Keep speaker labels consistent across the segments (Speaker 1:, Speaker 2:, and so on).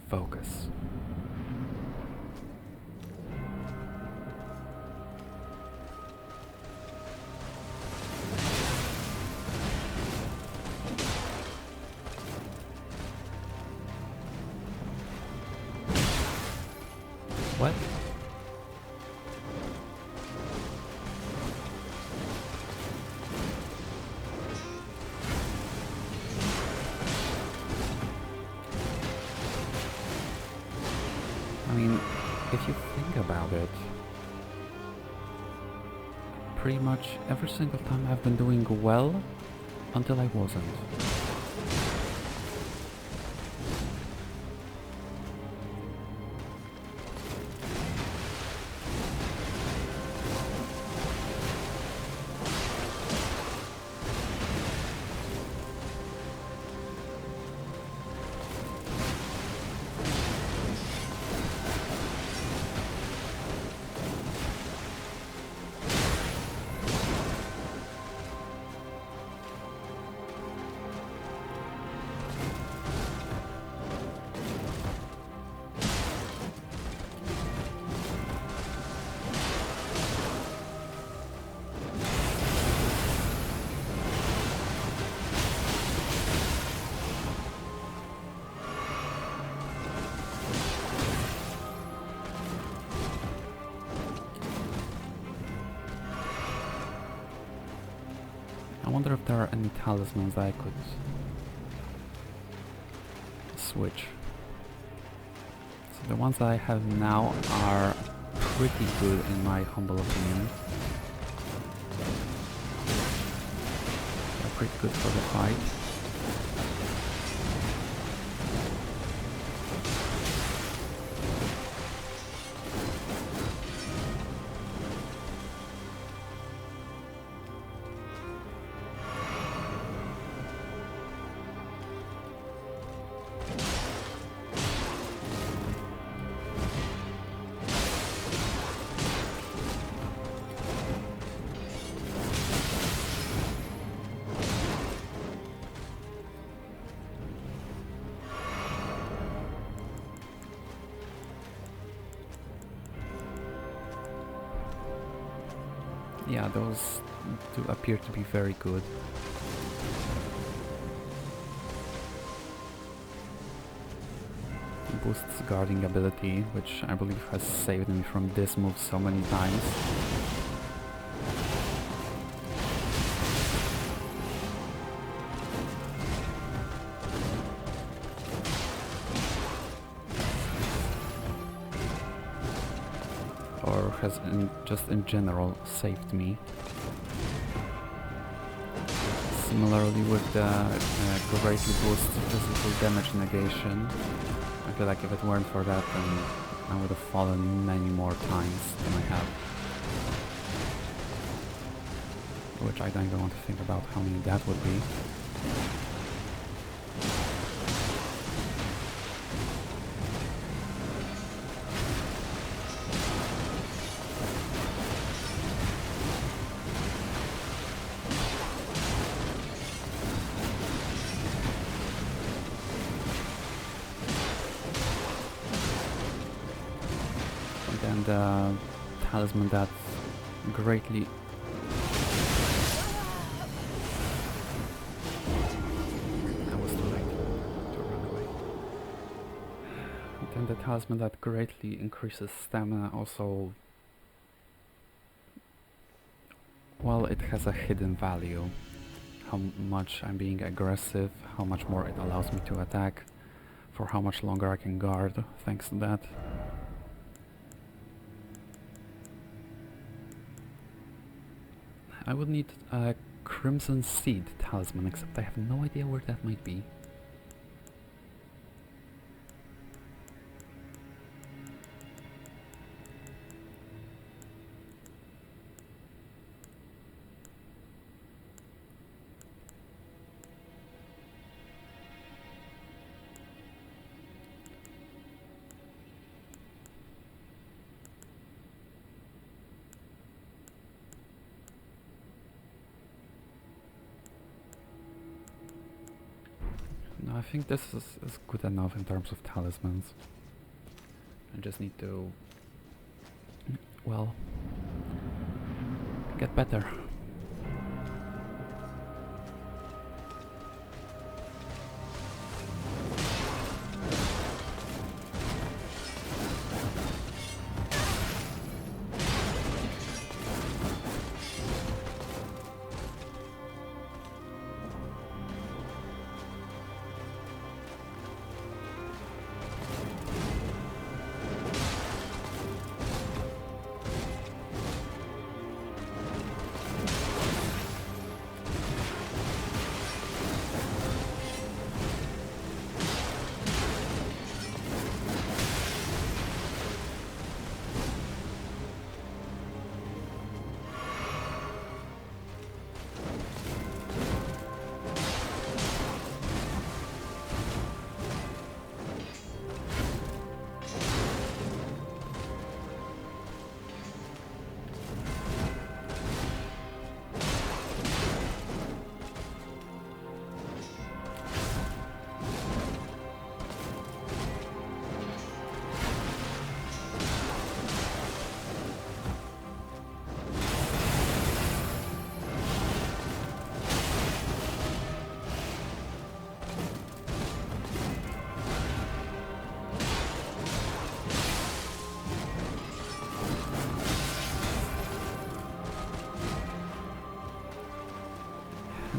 Speaker 1: focus. What? I mean, if you think about it, pretty much every single time I've been doing well until I wasn't. I wonder if there are any talismans that I could switch. So the ones that I have now are pretty good in my humble opinion. They're pretty good for the fight. Yeah, those do appear to be very good. Boosts guarding ability, which I believe has saved me from this move so many times. Or has just in general saved me. Similarly with the greatly boost physical damage negation. I feel like if it weren't for that, then I would have fallen many more times than I have. Which I don't even want to think about how many that would be. And the talisman that greatly Then the talisman that greatly increases stamina also, well, it has a hidden value. How much I'm being aggressive, how much more it allows me to attack, for how much longer I can guard thanks to that. I would need a Crimson Seed talisman, except I have no idea where that might be. I think this is good enough in terms of talismans. I just need to, well, get better.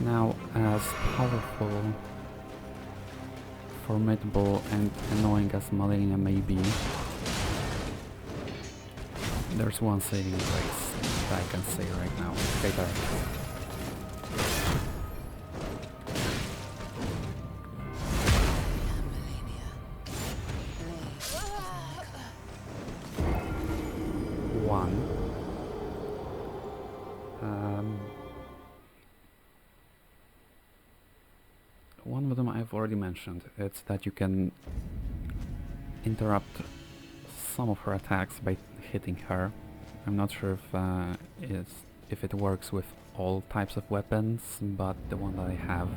Speaker 1: Now, as powerful, formidable and annoying as Malenia may be, there's one saving grace that I can say right now. Gator. One of them I've already mentioned. It's that you can interrupt some of her attacks by hitting her. I'm not sure if it works with all types of weapons, but the one that I have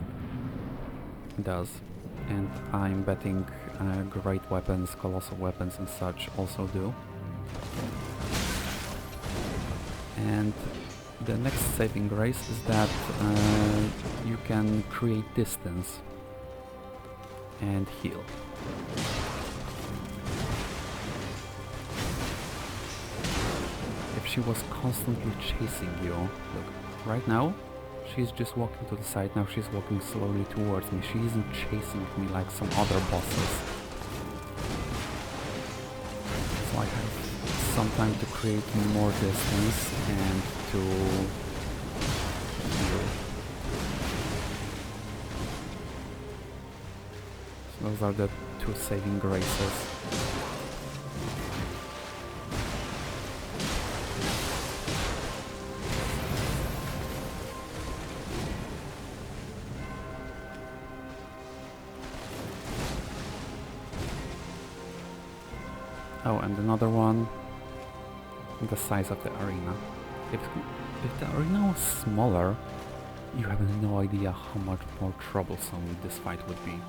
Speaker 1: does. And I'm betting great weapons, colossal weapons and such also do. And the next saving grace is that you can create distance and heal. If she was constantly chasing you, look, right now she's just walking to the side, now she's walking slowly towards me, she isn't chasing me like some other bosses. So I have some time to create more distance and to heal. So those are the two saving graces. Oh, and another one, the size of the arena. If the arena was smaller, you have no idea how much more troublesome this fight would be.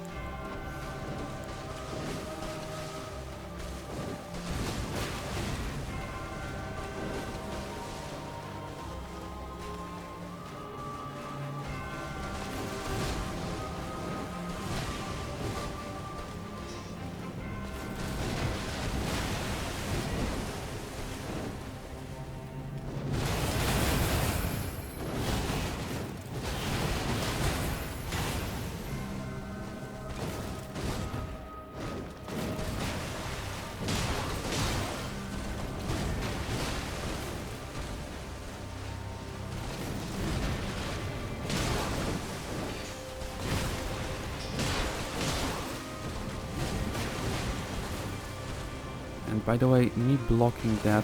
Speaker 1: And by the way, me blocking that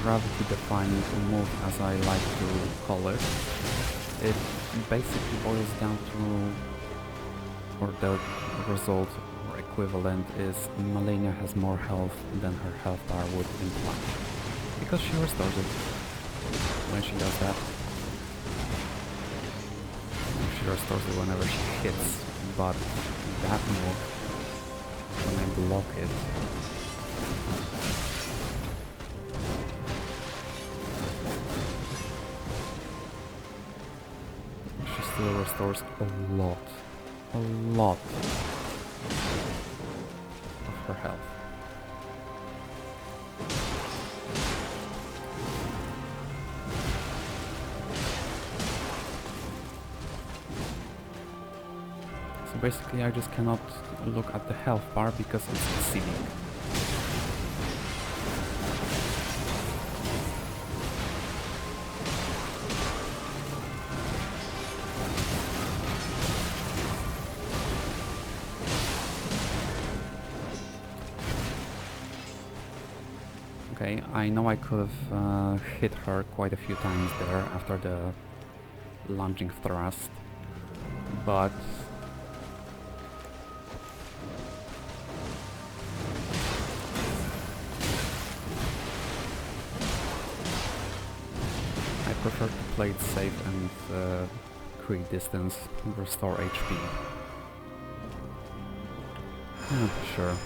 Speaker 1: gravity-defying move, as I like to call it, it basically boils down to, or the result or equivalent is Malenia has more health than her health bar would imply. Because she restores it when she does that. She restores it whenever she hits but that move, when I block it, she still restores a lot of her health. So basically I just cannot look at the health bar because it's exceeding. Okay, I know I could have hit her quite a few times there after the lunging thrust, but I prefer to play it safe and create distance, restore HP. Sure.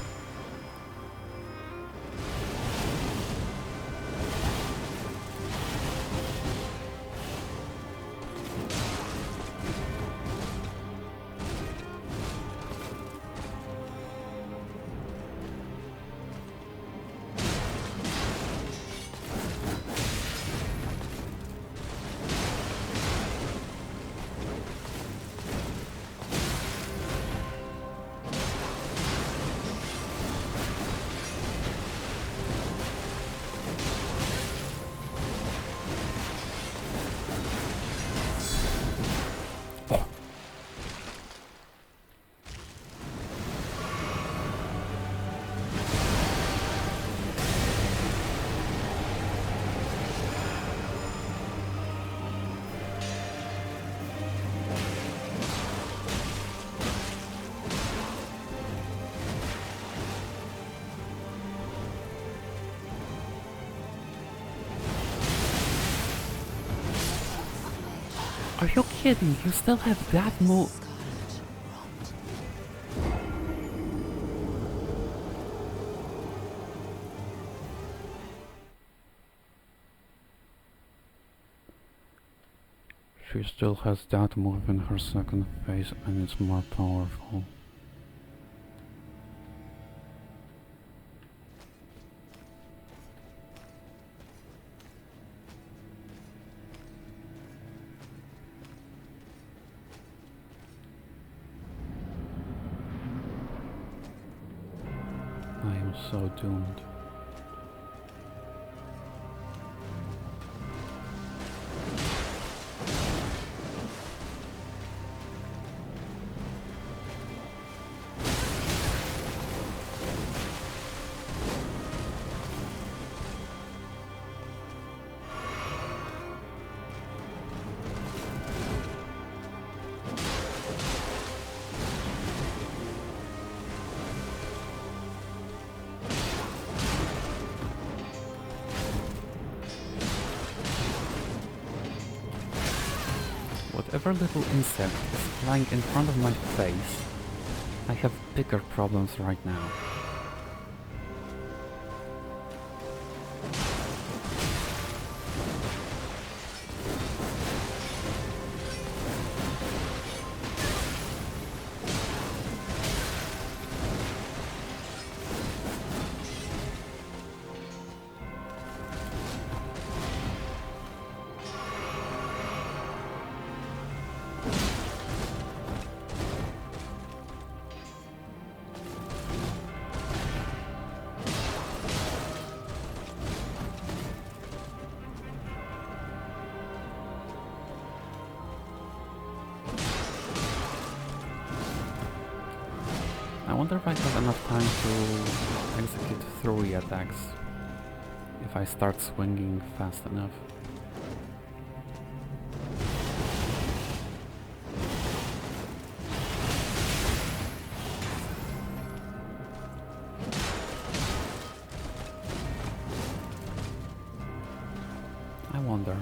Speaker 1: Are you kidding? You still have that move? She still has that move in her second phase and it's more powerful. I am so doomed. Whatever little insect is flying in front of my face, I have bigger problems right now. I wonder if I have enough time to execute 3 attacks if I start swinging fast enough. I wonder.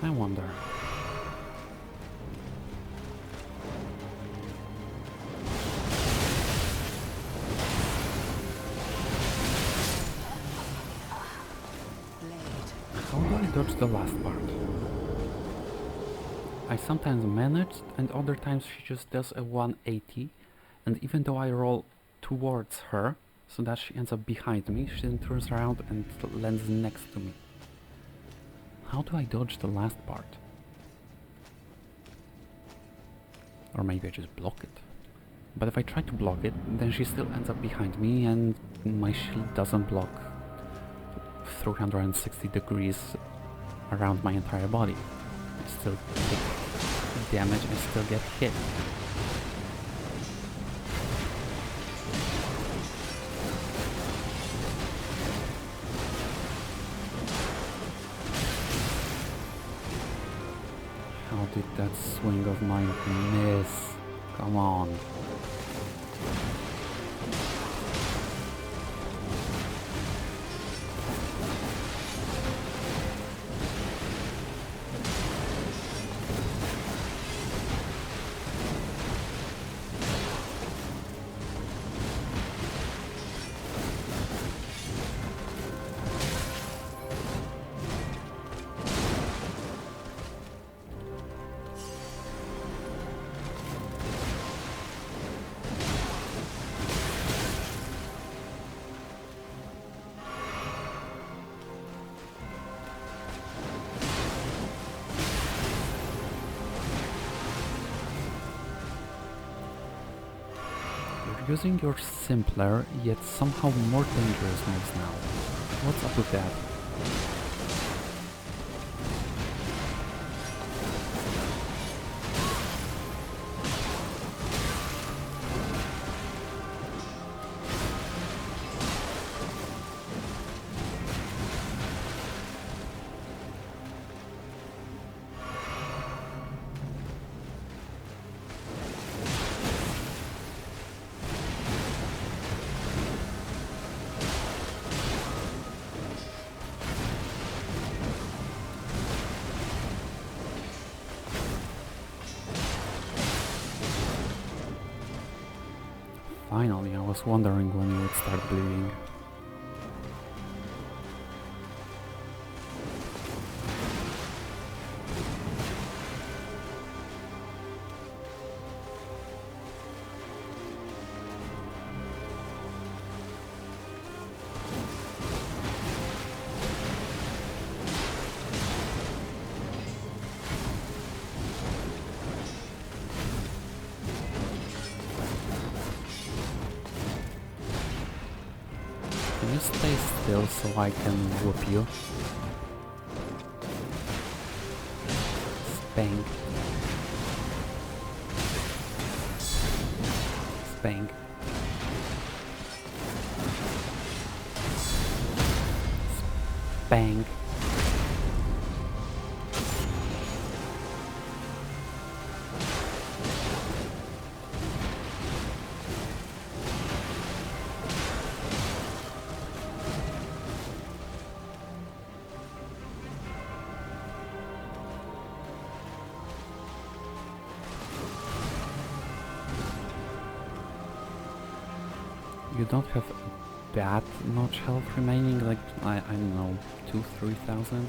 Speaker 1: I wonder. How do I dodge the last part? I sometimes manage, and other times she just does a 180, and even though I roll towards her, so that she ends up behind me, she then turns around and lands next to me. How do I dodge the last part? Or maybe I just block it. But if I try to block it, then she still ends up behind me and my shield doesn't block 360 degrees around my entire body. I still take damage and still get hit. How did that swing of mine miss? Come on. Using your simpler, yet somehow more dangerous moves now. What's up with that? Finally, I was wondering when you would start bleeding. Can you stay still so I can whoop you? Spank. Spank. Spank. You don't have that much health remaining, like, I don't know, 2,000-3,000?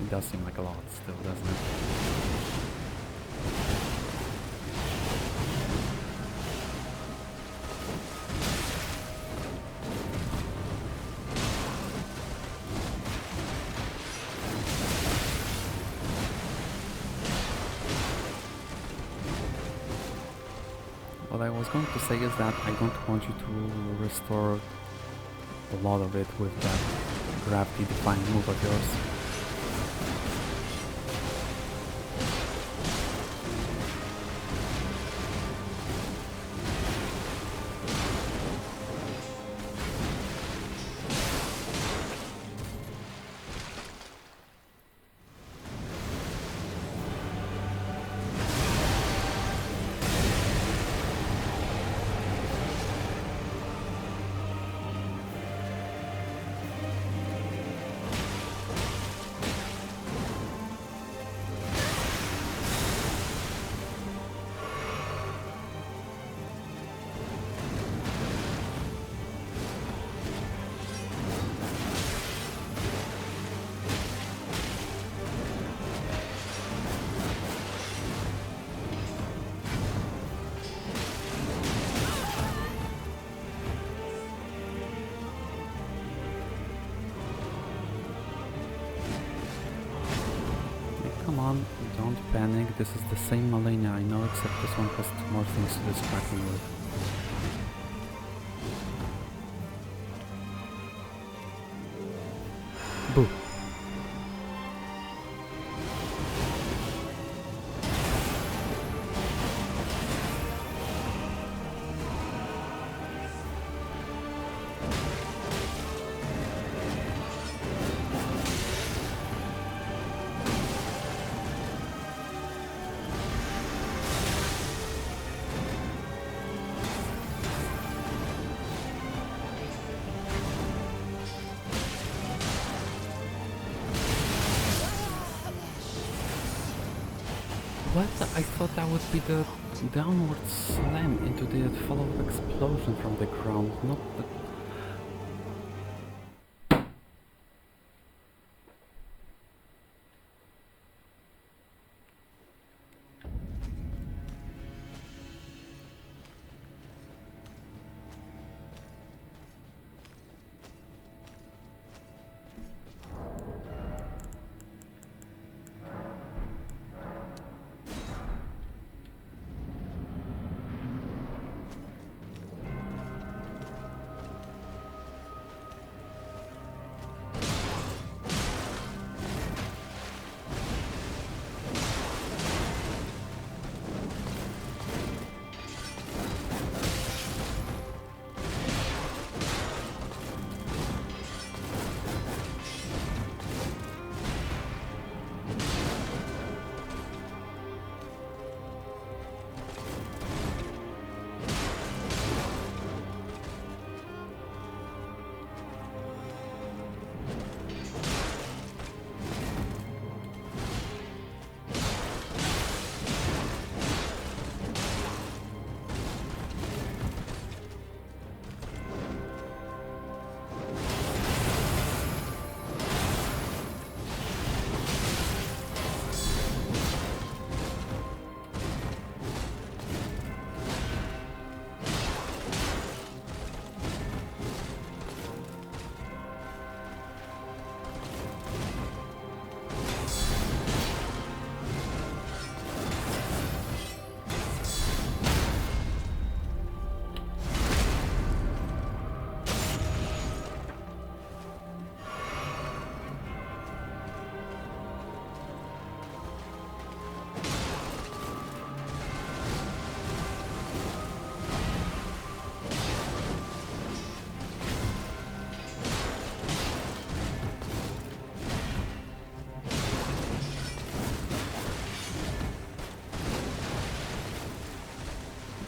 Speaker 1: It does seem like a lot still, doesn't it? What I was going to say is that I don't want you to restore a lot of it with that gravity-defying move of yours. come on, don't panic. This is the same Malenia I know, except this one has more things to distract me with. Boo. What? I thought that would be the downward slam into the follow-up explosion from the ground, not the...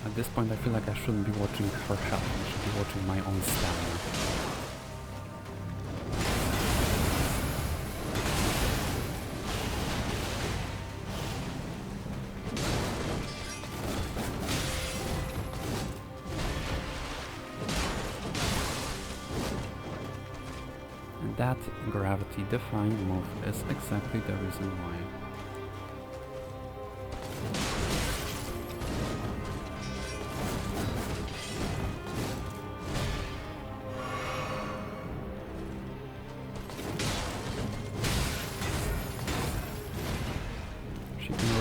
Speaker 1: At this point I feel like I shouldn't be watching her health, I should be watching my own stamina. And that gravity-defying move is exactly the reason why.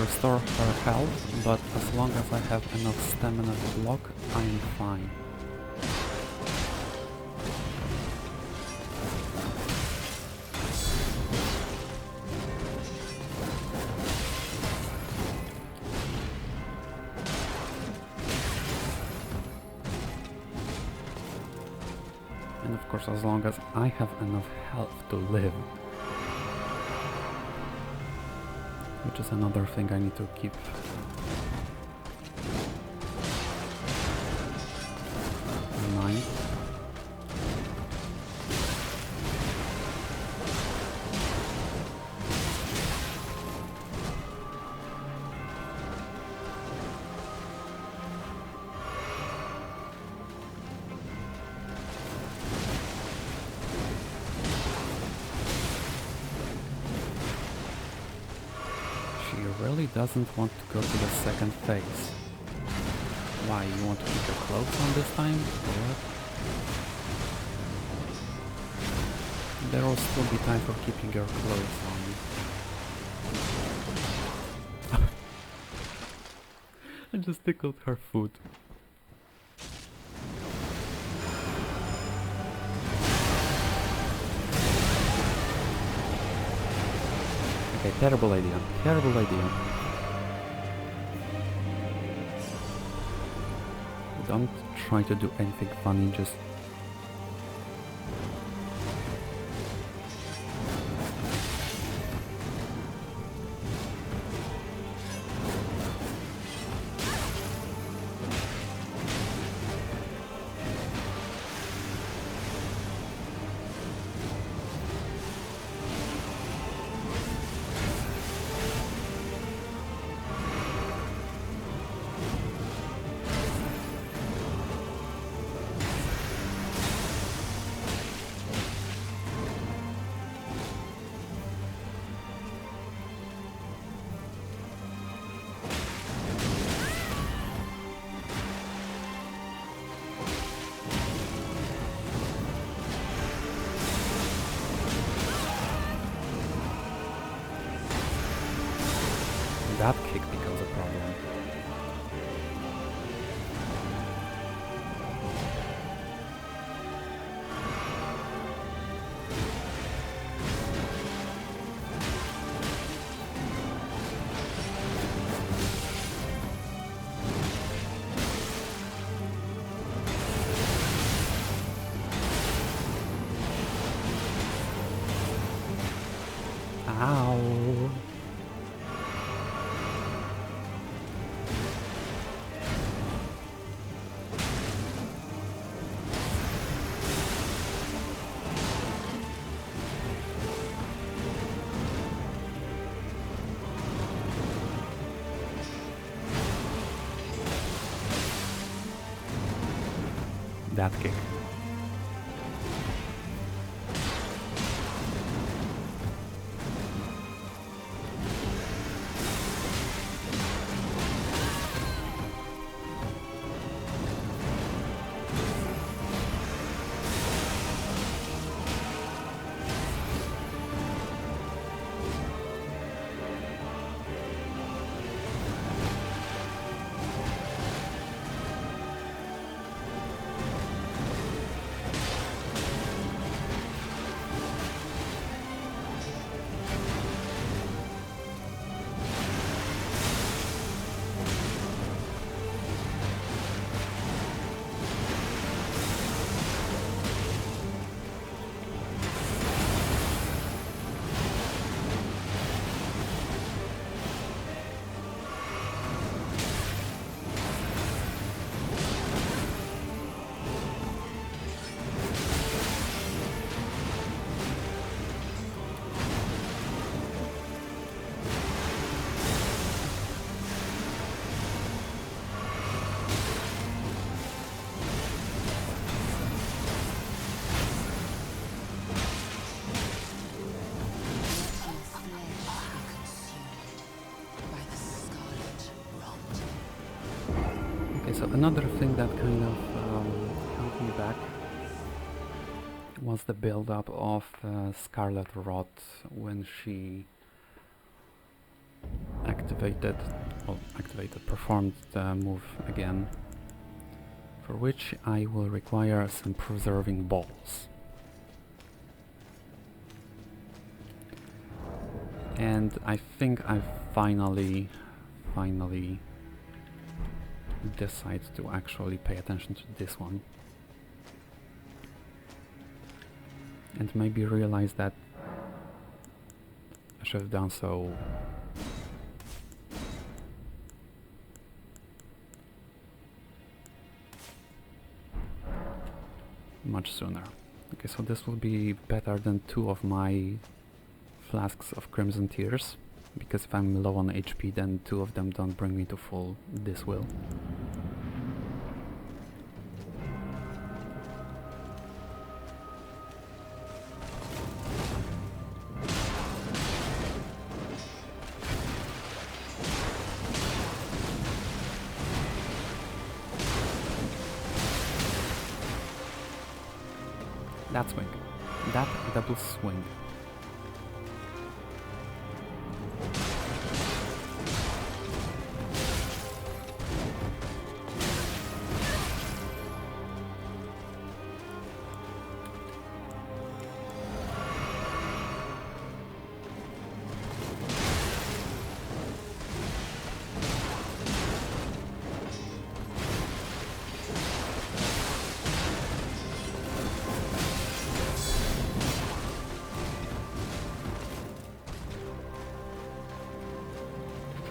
Speaker 1: Restore her health, but as long as I have enough stamina to block, I am fine. And of course, as long as I have enough health to live. Which is another thing I need to keep in mind. Really doesn't want to go to the second phase. Why, you want to keep your clothes on this time? Or what? There will still be time for keeping your clothes on. I just tickled her foot. Okay, terrible idea. Terrible idea. Don't try to do anything funny, just... That kick becomes a problem. Ow! That kick. So another thing that kind of held me back was the build-up of Scarlet Rot when she performed the move again, for which I will require some preserving balls. And I think I finally decide to actually pay attention to this one. And maybe realize that I should have done so much sooner. Okay, so this will be better than 2 of my flasks of Crimson Tears, because if I'm low on HP then 2 of them don't bring me to full. This will. That swing. That double swing.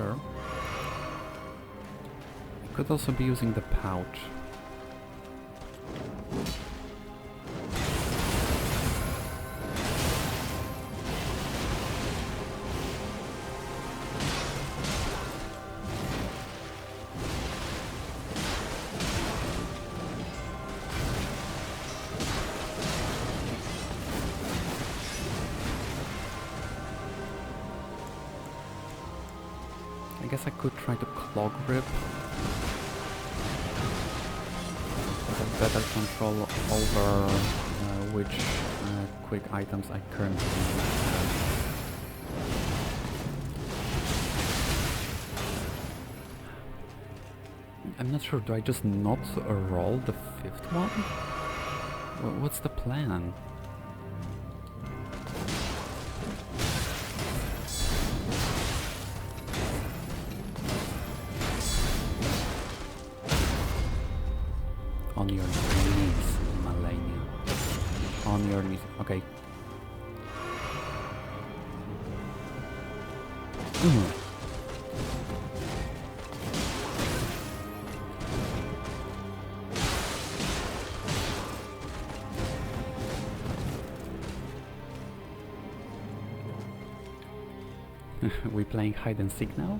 Speaker 1: sure. I could also be using the pouch. I guess I could try to clog rip. Have better control over which quick items I currently have. I'm not sure, do I just not roll the 5th one? What's the plan? On your knees, Malenia. On your knees. Okay. We playing hide and seek now?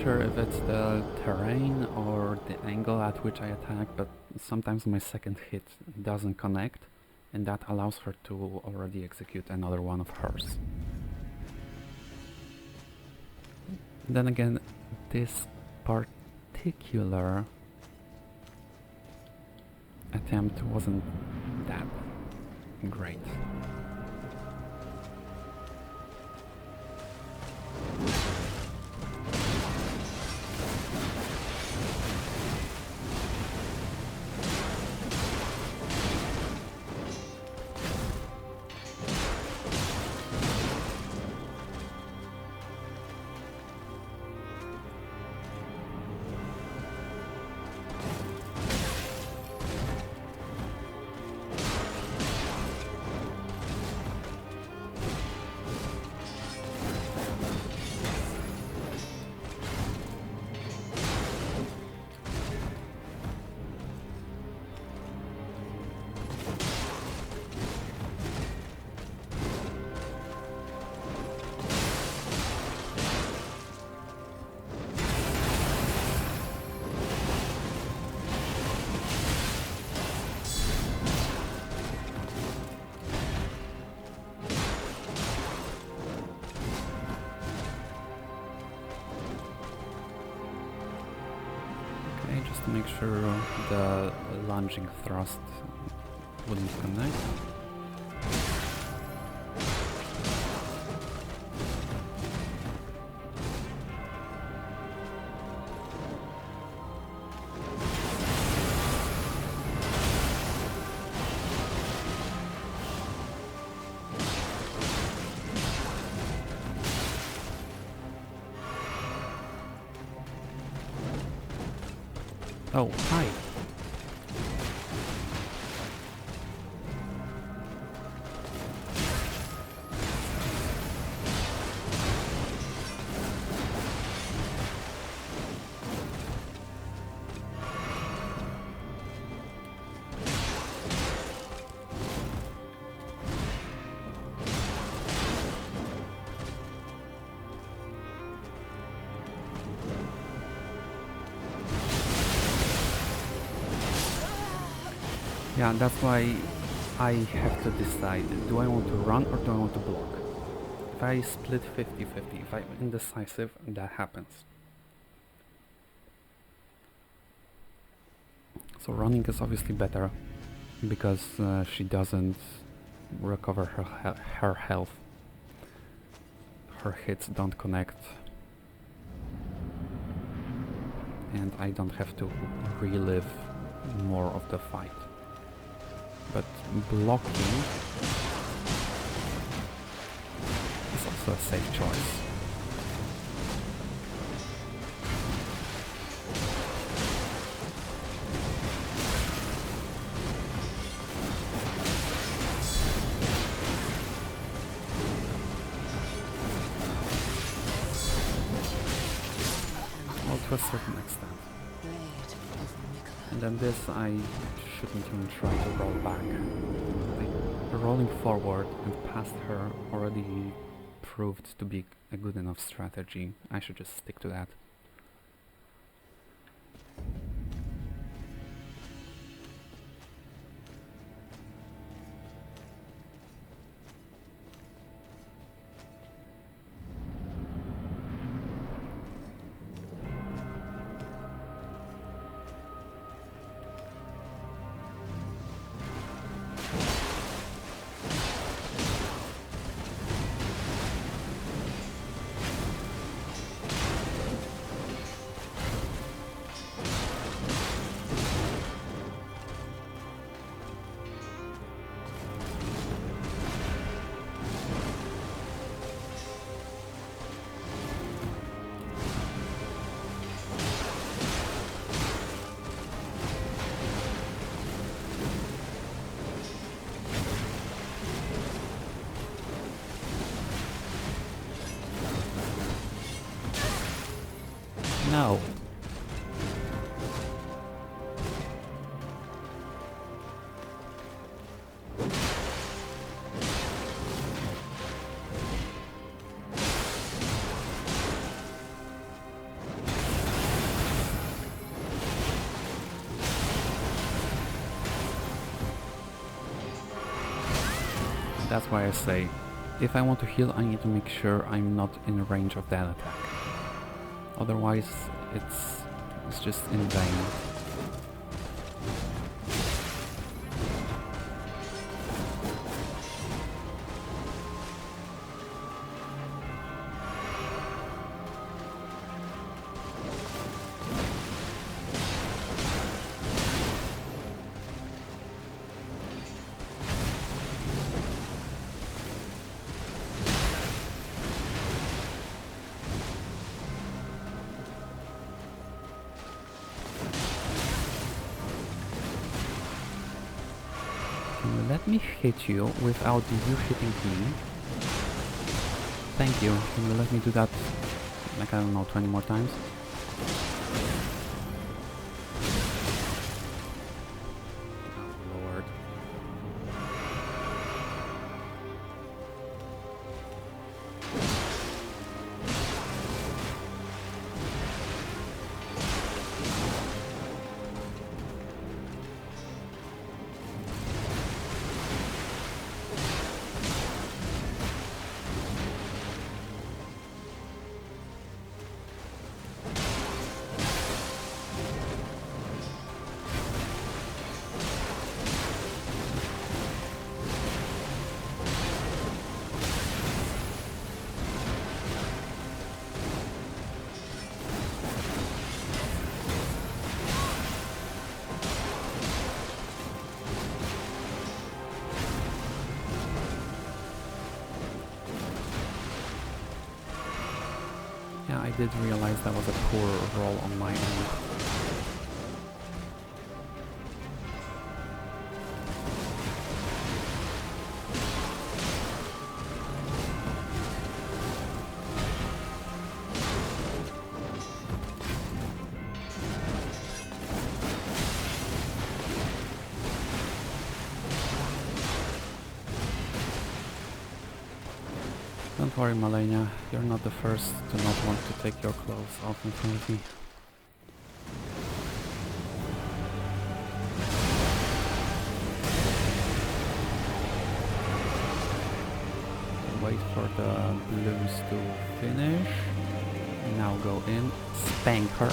Speaker 1: Sure if it's the terrain or the angle at which I attack, but sometimes my second hit doesn't connect, and that allows her to already execute another one of hers. Then again, this particular attempt wasn't that great. Just to make sure the lunging thrust wouldn't connect. Oh, hi. Yeah, that's why I have to decide, do I want to run or do I want to block? If I split 50-50, if I'm indecisive, that happens. So running is obviously better, because she doesn't recover her health. her hits don't connect, and I don't have to relive more of the fight. But blocking is also a safe choice. Well, to a certain extent. And then this I shouldn't even try to roll back. Like, rolling forward and past her already proved to be a good enough strategy. I should just stick to that. No. That's why I say, if I want to heal, I need to make sure I'm not in range of that attack. Otherwise, it's just in vain. Let me hit you without you hitting me. Thank you. Can you let me do that, like, I don't know, 20 more times? Oh, Lord. Yeah, I did realize that was a poor roll on my end. Don't worry, Malenia, you're not the first to not want to take your clothes off in front of me. Wait for the blues to finish. Now go in, spank her.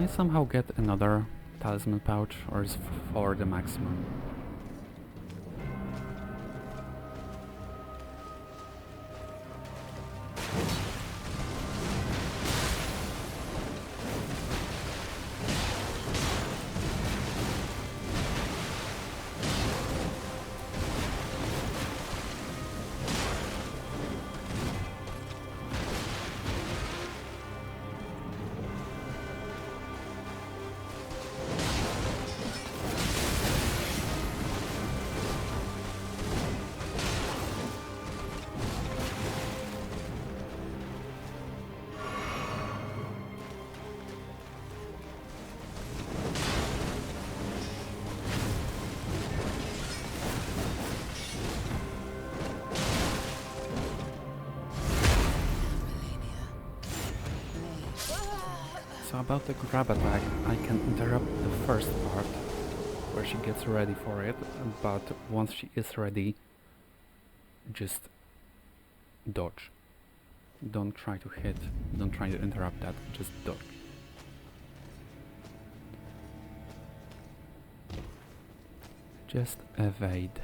Speaker 1: I somehow get another talisman pouch, or is 4 the maximum? So about the grab attack, I can interrupt the first part, where she gets ready for it, but once she is ready, just dodge. Don't try to hit, don't try to interrupt that, just dodge. Just evade.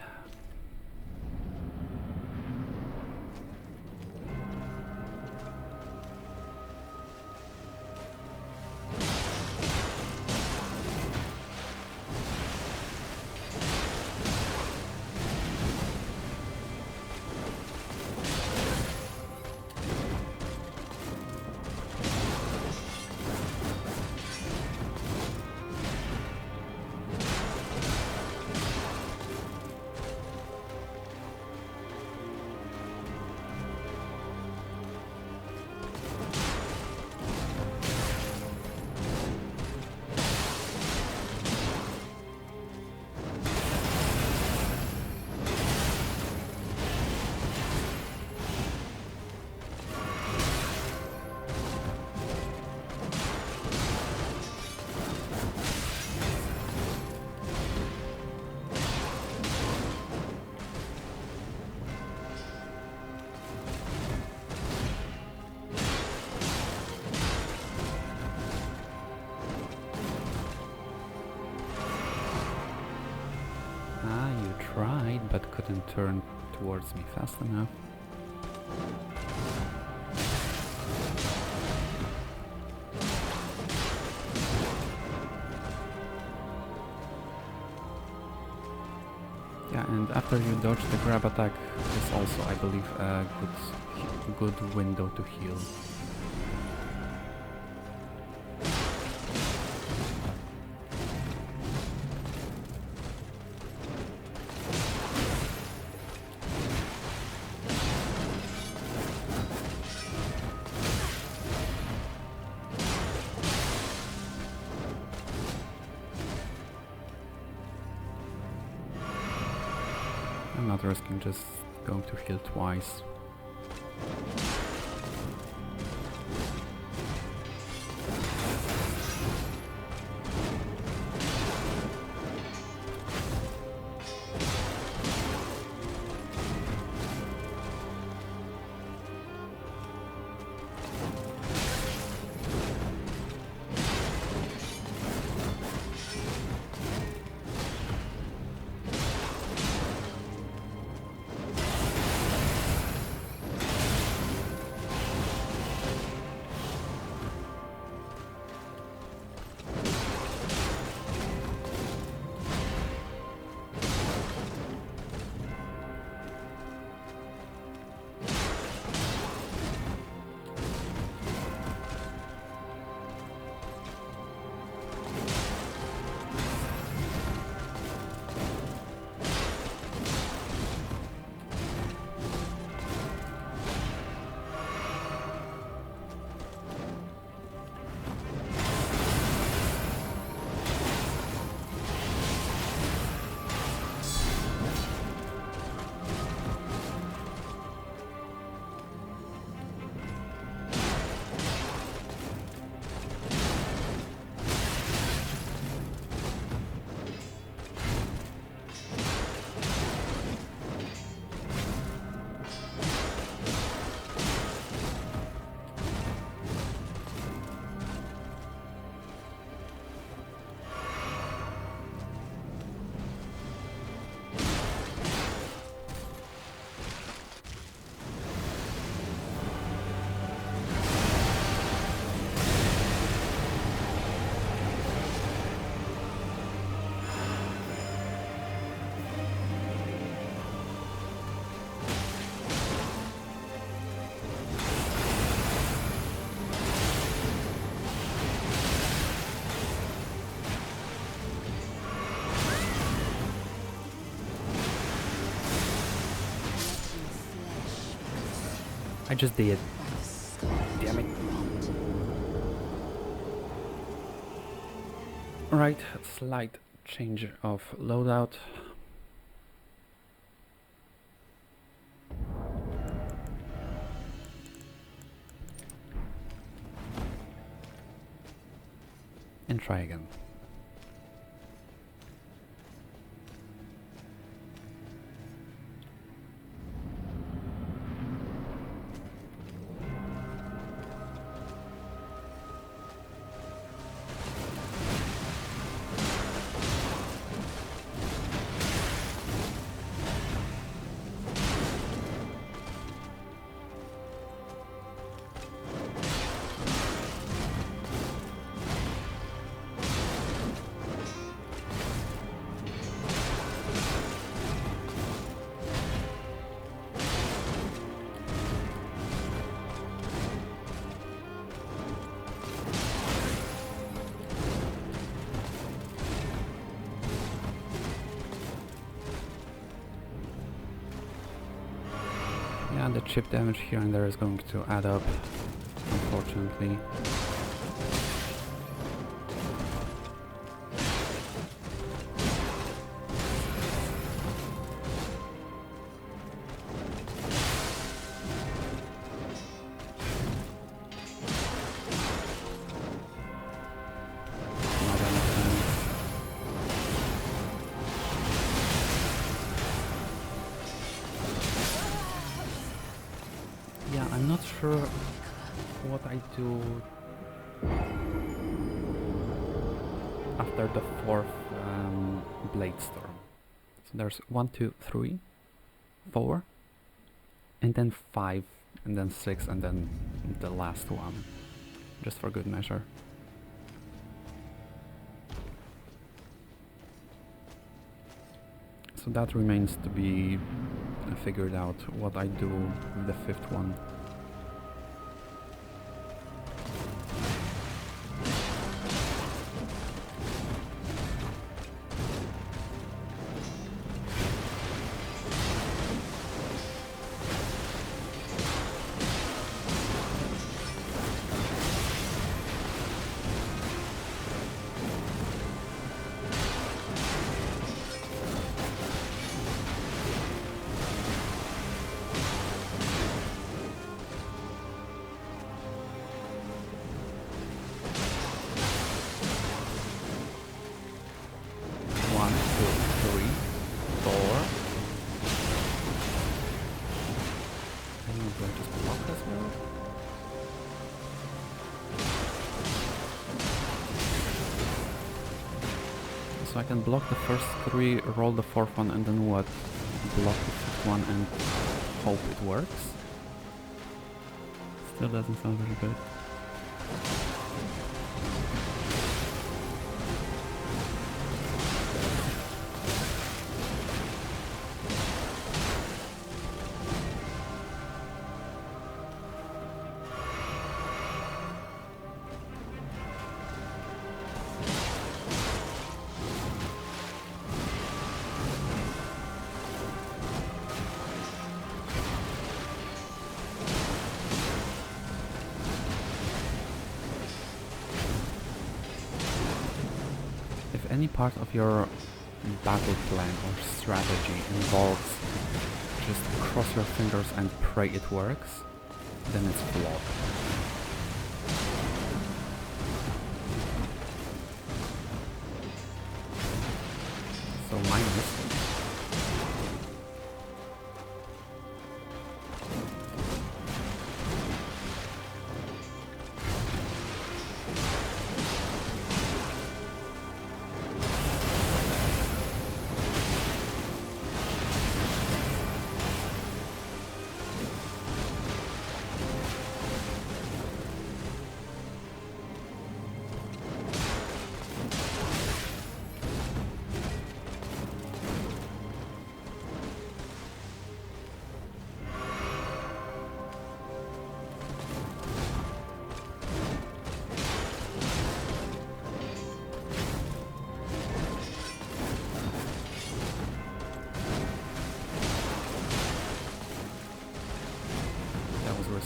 Speaker 1: You tried, but couldn't turn towards me fast enough. Yeah, and after you dodge, the grab attack is also, I believe, a good window to heal. I'm not risking just going to heal twice. I just did. Damn it. Right, slight change of loadout. And try again. Yeah, the chip damage here and there is going to add up, unfortunately. Not anything. Yeah, I'm not sure what I do after the fourth Blade Storm. So there's 1, 2, 3, 4, and then 5, and then 6, and then the last one, just for good measure. So that remains to be figured out, what I do with the fifth one. So I can block the first 3, roll the 4th one, and then what? Block the 5th one and hope it works? Still doesn't sound very good. Any part of your battle plan or strategy involves just cross your fingers and pray it works, then it's flawed. So mine is.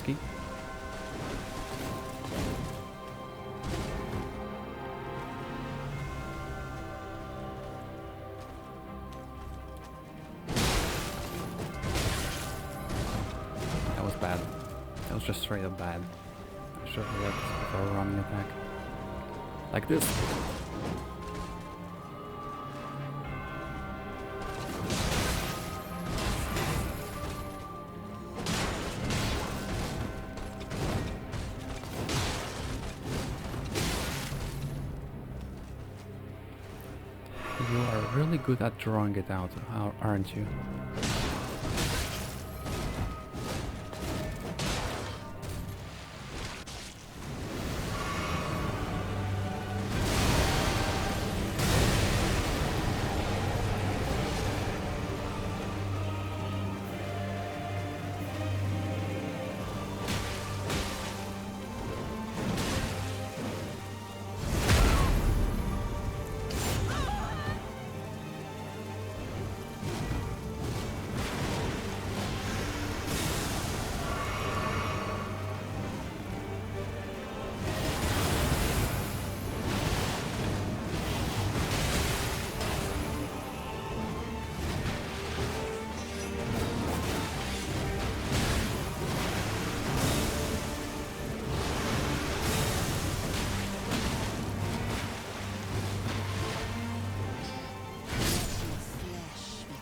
Speaker 1: risky. That was bad. That was just straight up bad. I should have left for a running attack. Like this. You are really good at drawing it out, aren't you?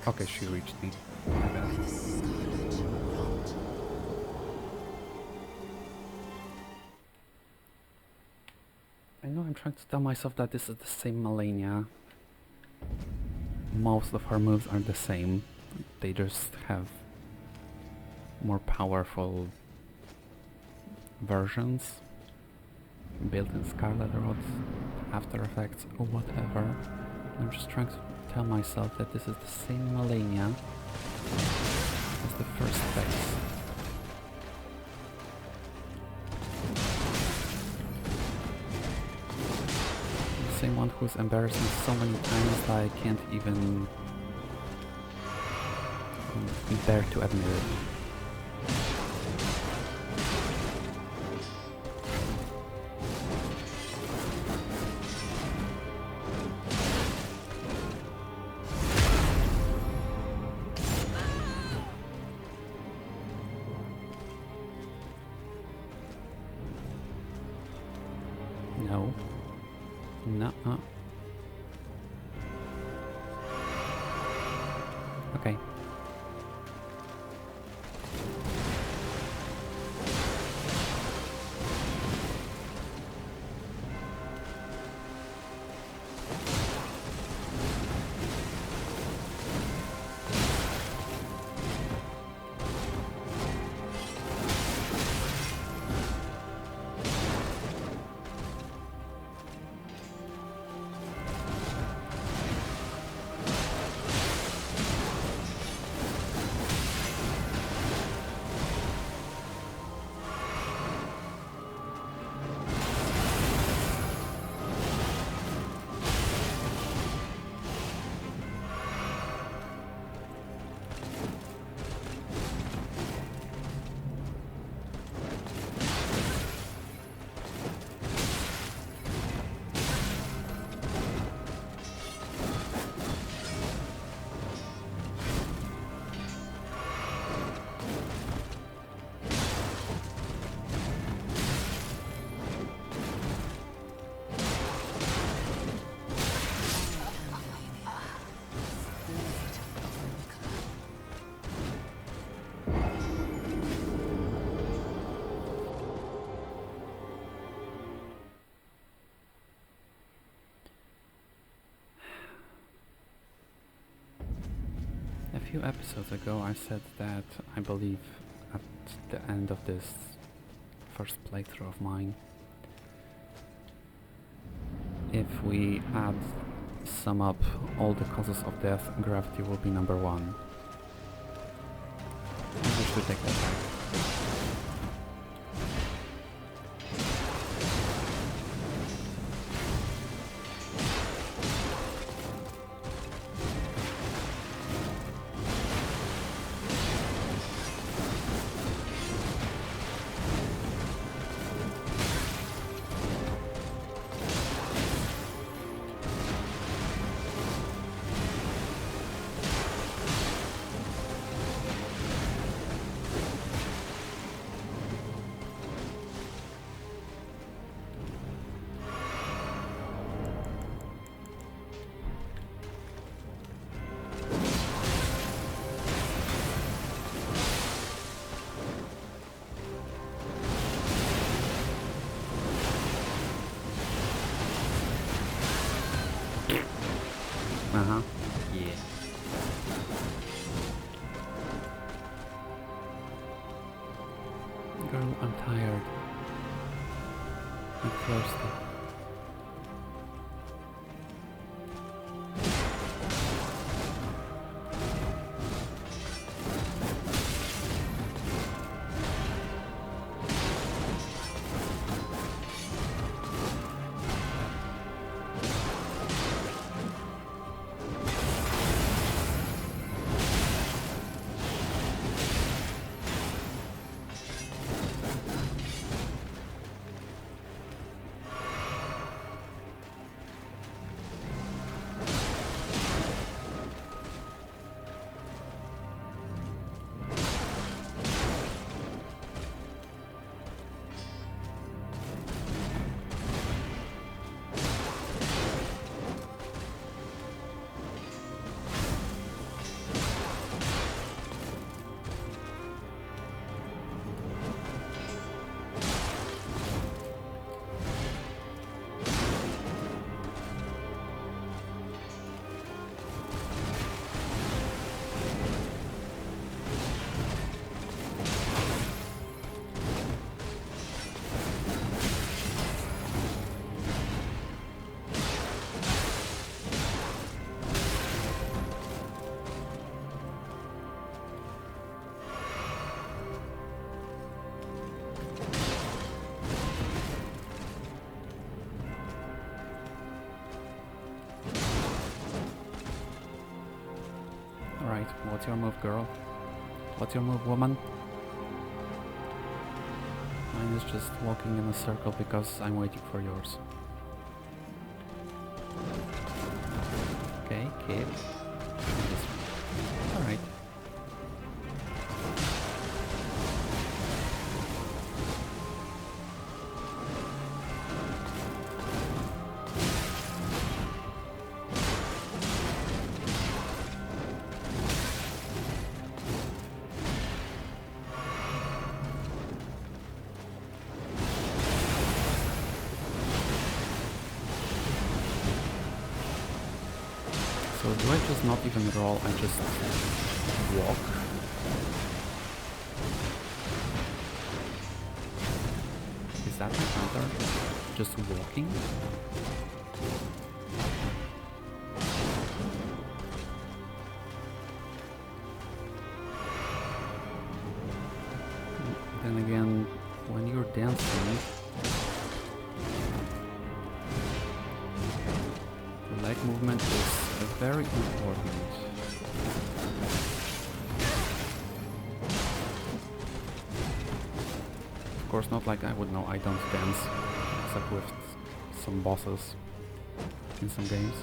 Speaker 1: Okay, she reached me. My bad. I know I'm trying to tell myself that this is the same Malenia. Most of her moves are the same. They just have more powerful versions built in Scarlet Rod's After Effects or whatever. I'm just trying to tell myself that this is the same Malenia as the first phase. The same one who's embarrassed me so many times that I can't even bear to admit it. No. No. Okay. A few episodes ago I said that I believe at the end of this first playthrough of mine, if we sum up all the causes of death, gravity will be number one. We should take that back. Uh-huh. Yeah. Girl, I'm tired. I'm thirsty. Alright, what's your move, girl? What's your move, woman? Mine is just walking in a circle because I'm waiting for yours. Okay, kid. Alright. So do I just not even roll, I just walk? Is that my counter? Just walking? Then again, when you're dancing, the leg movement is very important. Of course, not like I would know, I don't dance, except with some bosses in some games.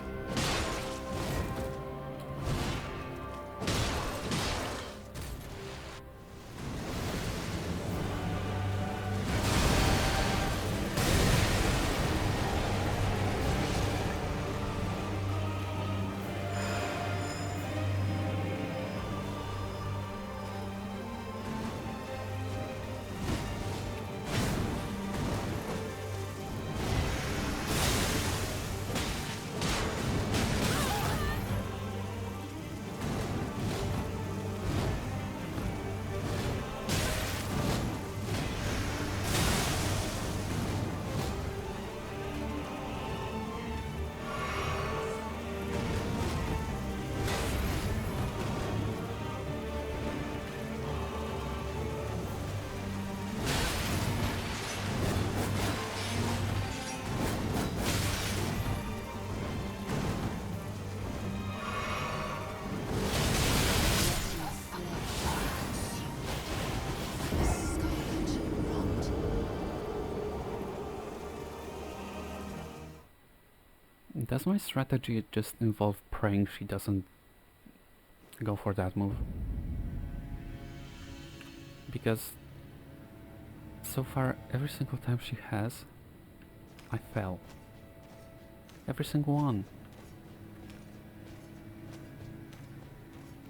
Speaker 1: Does my strategy just involve praying she doesn't go for that move? Because so far, every single time she has, I fell. Every single one.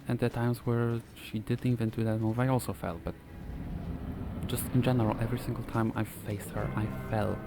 Speaker 1: And the times where she didn't even do that move, I also fell, but just in general, every single time I faced her, I fell.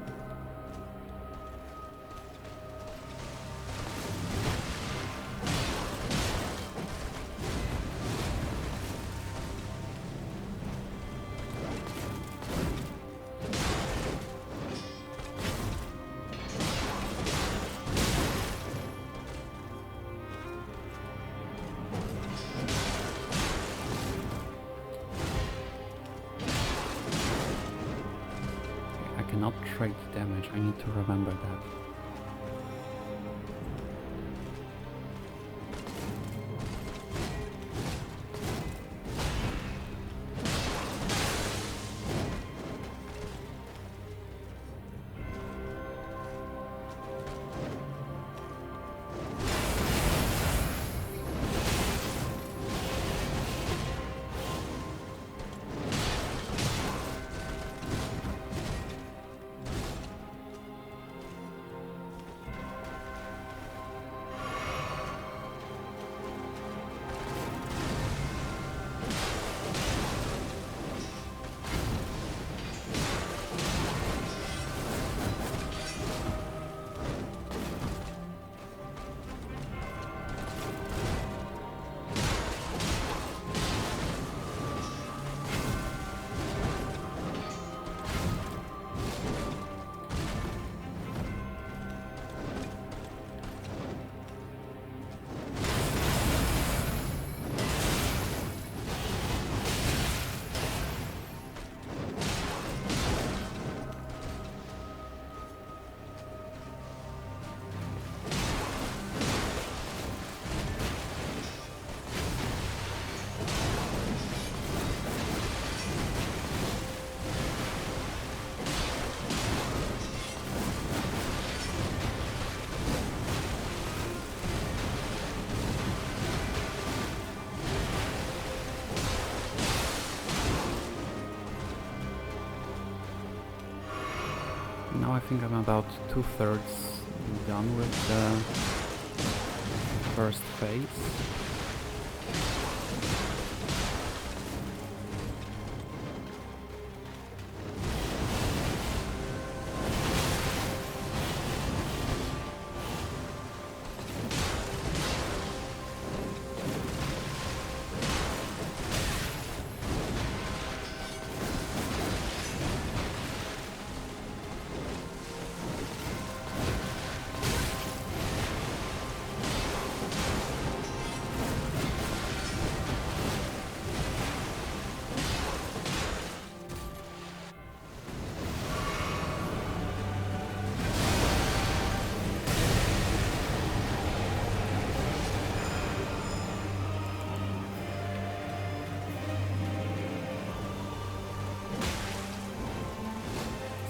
Speaker 1: cannot trade damage. I need to remember that. Now I think I'm about 2/3 done with the first phase.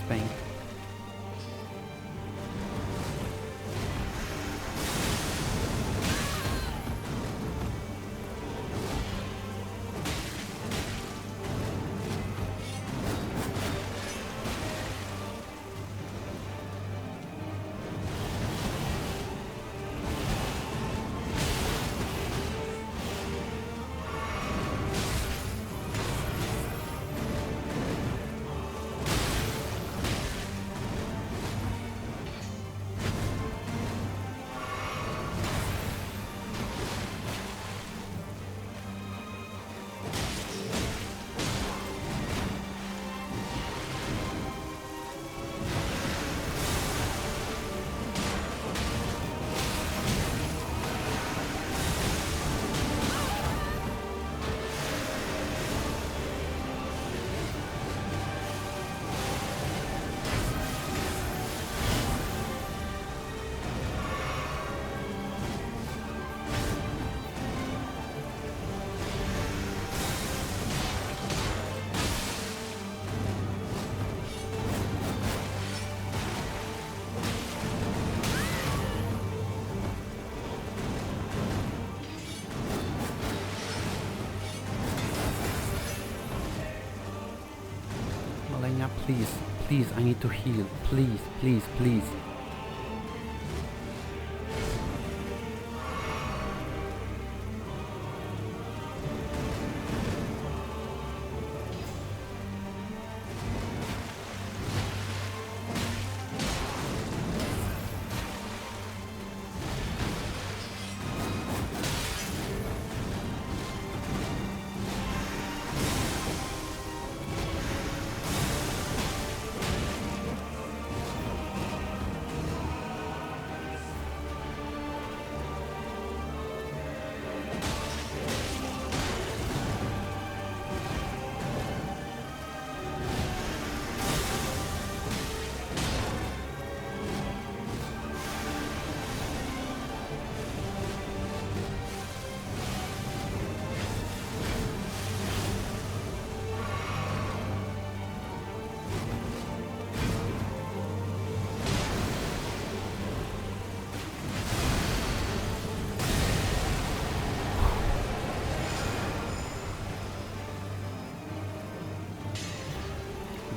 Speaker 1: Spank. Malenia, please, please, I need to heal. Please, please, please.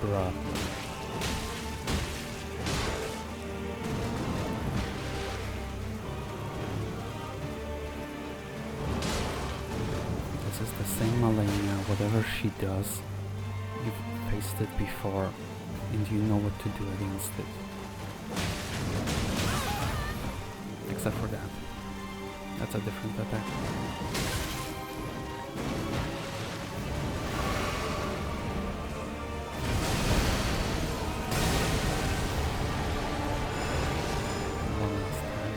Speaker 1: Bruh. This is the same Malenia. Whatever she does, you've faced it before, and you know what to do against it. Except for that. That's a different attack. One last time.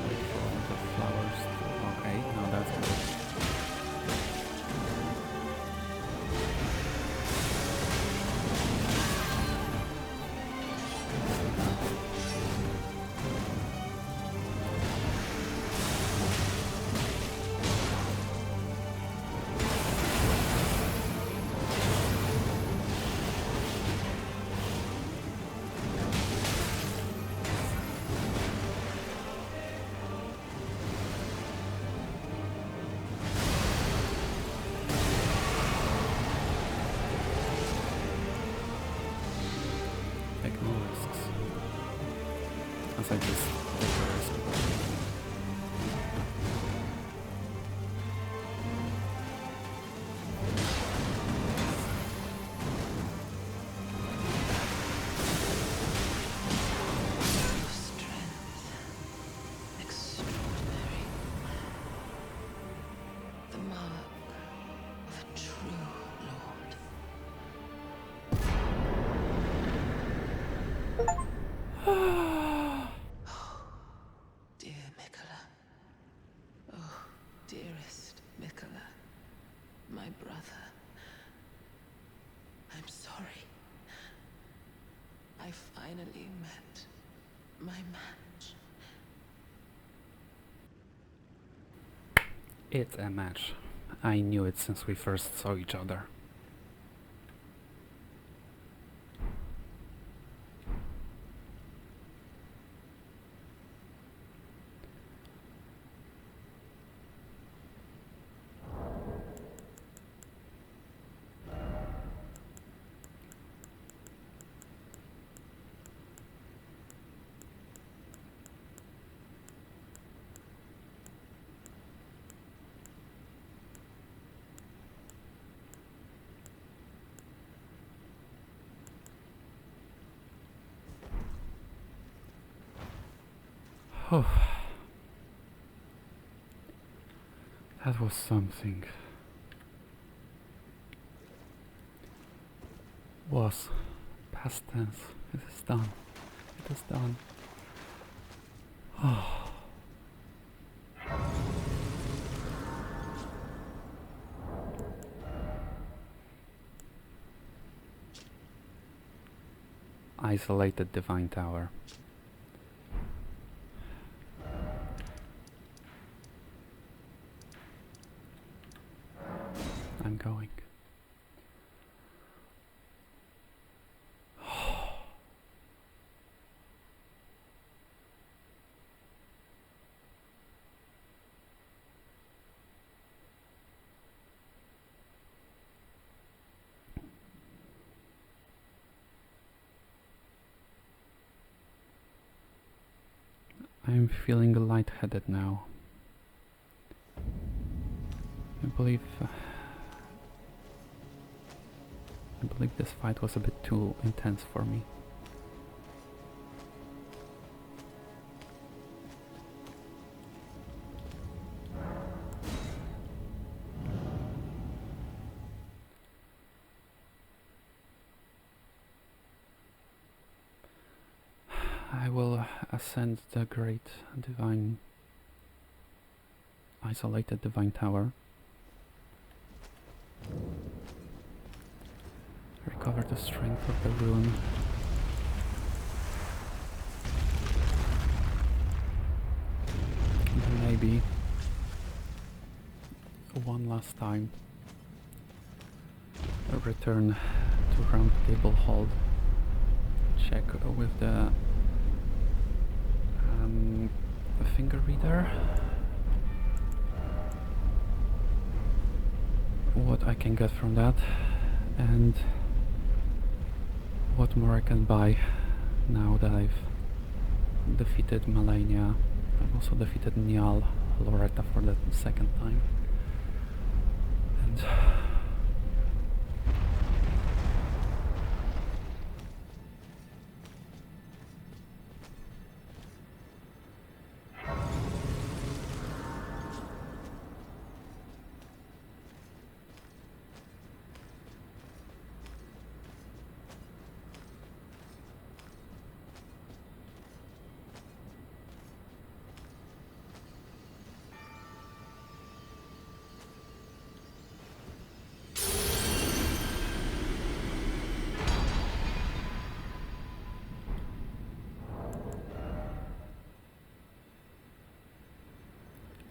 Speaker 1: Wait for the flowers to... Okay, now that's good. Take no risks. As I just take a risk.
Speaker 2: Extraordinary. The mark of a true lord. Dear Mikola. Oh, dearest Mikola. My brother. I'm sorry. I finally met my match.
Speaker 1: It's a match. I knew it since we first saw each other. Oh, that was something. Was past tense. It is done. It is done. Oh. Isolated Divine Tower. I'm going. I'm feeling lightheaded now. I believe this fight was a bit too intense for me. I will ascend the great divine isolated divine tower. Recover the strength of the rune. And then maybe one last time return to Round Table Hold. Check with the finger reader what I can get from that, and what more I can buy now that I've defeated Malenia. I've also defeated Niall Loretta for the second time. And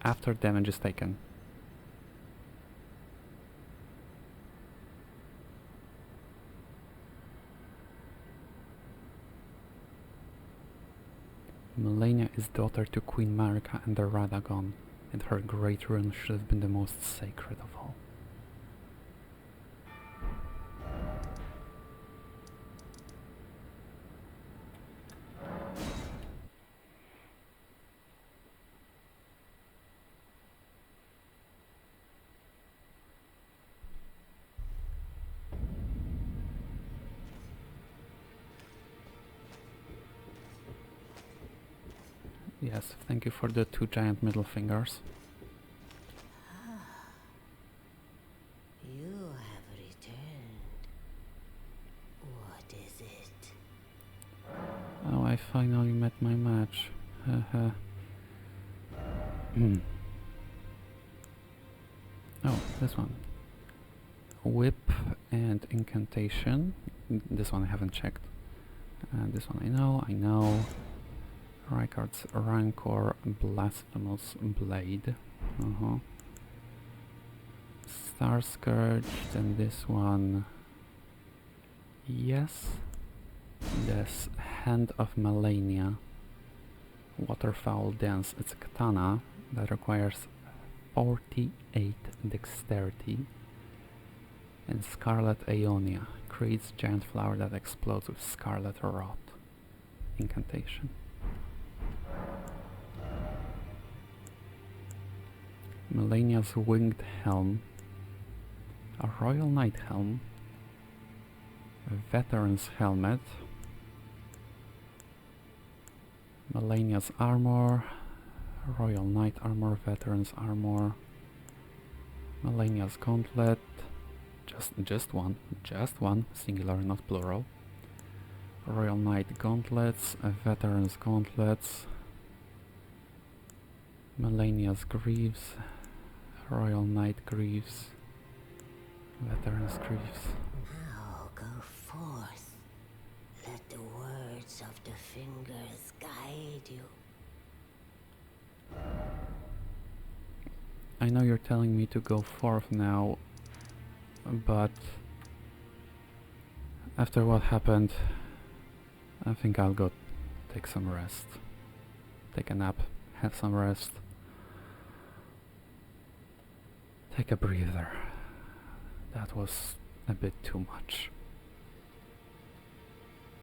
Speaker 1: after damage is taken. Malenia is daughter to Queen Marika and the Radagon, and her great rune should have been the most sacred of all. Yes, thank you for the 2 giant middle fingers.
Speaker 2: You have returned. What is it?
Speaker 1: Oh, I finally met my match. Haha. Oh, this one. Whip and incantation. This one I haven't checked. This one I know. Rykard's Rancor, Blasphemous Blade. Star Scourge, then this one. Yes. This Hand of Malenia. Waterfowl Dance. It's a katana that requires 48 dexterity. And Scarlet Aeonia. Creates giant flower that explodes with scarlet rot. Incantation. Malenia's Winged Helm, a Royal Knight Helm, a Veteran's Helmet, Malenia's Armor, Royal Knight Armor, Veteran's Armor, Malenia's Gauntlet, just one, singular not plural, Royal Knight Gauntlets, a Veteran's Gauntlets, Malenia's Greaves, Royal Knight Greaves, Veteran's Greaves.
Speaker 2: Now go forth. Let the words of the fingers guide you.
Speaker 1: I know you're telling me to go forth now, but after what happened, I think I'll go take some rest. Take a nap, have some rest. Take a breather. That was a bit too much.